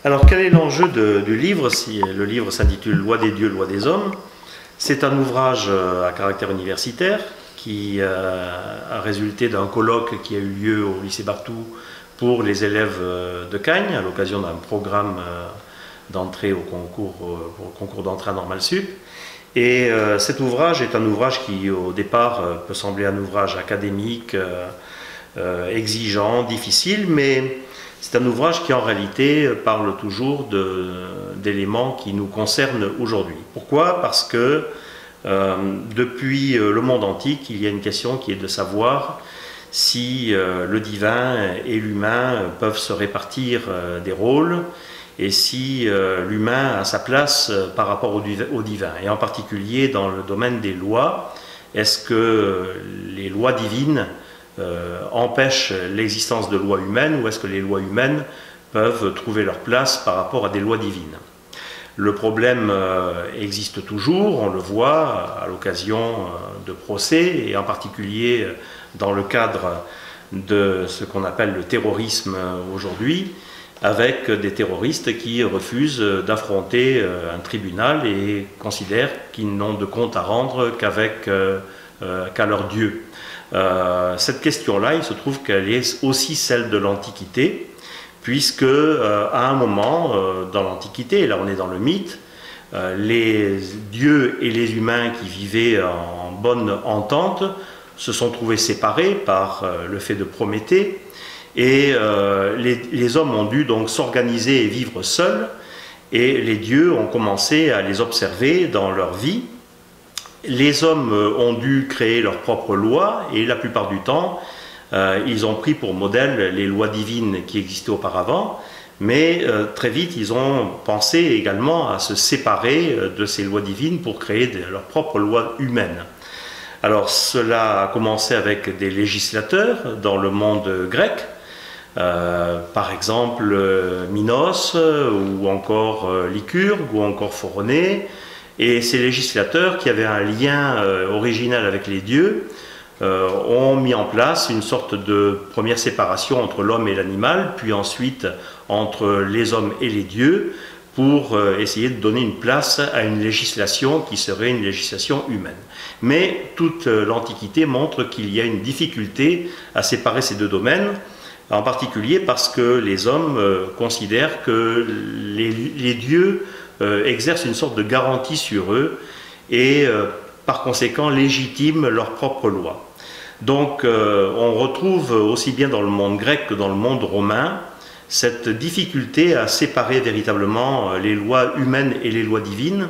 Alors, quel est l'enjeu du livre? Si le livre s'intitule Loi des dieux, loi des hommes, c'est un ouvrage à caractère universitaire qui a résulté d'un colloque qui a eu lieu au lycée Barthou pour les élèves de Cagnes à l'occasion d'un programme d'entrée au concours d'entrée à Normal Sup. Et cet ouvrage est un ouvrage qui au départ peut sembler un ouvrage académique, exigeant, difficile, mais c'est un ouvrage qui en réalité parle toujours d'éléments qui nous concernent aujourd'hui. Pourquoi? Parce que depuis le monde antique, il y a une question qui est de savoir si le divin et l'humain peuvent se répartir des rôles et si l'humain a sa place par rapport au divin. Et en particulier dans le domaine des lois, est-ce que les lois divines empêchent l'existence de lois humaines ou est-ce que les lois humaines peuvent trouver leur place par rapport à des lois divines? Le problème existe toujours, on le voit à l'occasion de procès et en particulier dans le cadre de ce qu'on appelle le terrorisme aujourd'hui, avec des terroristes qui refusent d'affronter un tribunal et considèrent qu'ils n'ont de compte à rendre qu'à leur Dieu. Cette question-là, il se trouve qu'elle est aussi celle de l'Antiquité, puisque à un moment dans l'Antiquité, et là on est dans le mythe, les dieux et les humains qui vivaient en bonne entente se sont trouvés séparés par le fait de Prométhée, et les hommes ont dû donc s'organiser et vivre seuls, et les dieux ont commencé à les observer dans leur vie. Les hommes ont dû créer leurs propres lois, et la plupart du temps, ils ont pris pour modèle les lois divines qui existaient auparavant, mais très vite ils ont pensé également à se séparer de ces lois divines pour créer leurs propres lois humaines. Alors cela a commencé avec des législateurs dans le monde grec, par exemple Minos ou encore Lycurgue ou encore Phoronée, et ces législateurs qui avaient un lien original avec les dieux ont mis en place une sorte de première séparation entre l'homme et l'animal, puis ensuite entre les hommes et les dieux, pour essayer de donner une place à une législation qui serait une législation humaine. Mais toute l'Antiquité montre qu'il y a une difficulté à séparer ces deux domaines, en particulier parce que les hommes considèrent que les dieux exercent une sorte de garantie sur eux et par conséquent légitiment leurs propres lois. Donc on retrouve aussi bien dans le monde grec que dans le monde romain cette difficulté à séparer véritablement les lois humaines et les lois divines,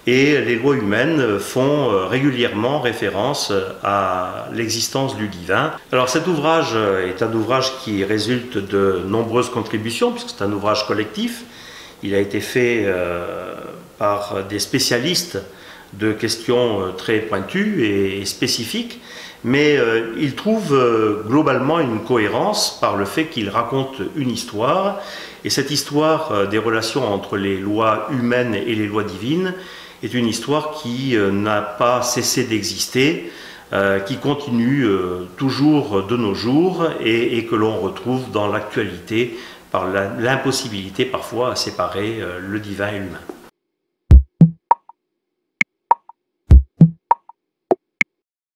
et les lois humaines font régulièrement référence à l'existence du divin. Alors cet ouvrage est un ouvrage qui résulte de nombreuses contributions, puisque c'est un ouvrage collectif. Il a été fait par des spécialistes de questions très pointues et spécifiques, mais il trouve globalement une cohérence par le fait qu'il raconte une histoire, et cette histoire des relations entre les lois humaines et les lois divines est une histoire qui n'a pas cessé d'exister, qui continue toujours de nos jours et que l'on retrouve dans l'actualité par l'impossibilité parfois à séparer le divin et l'humain.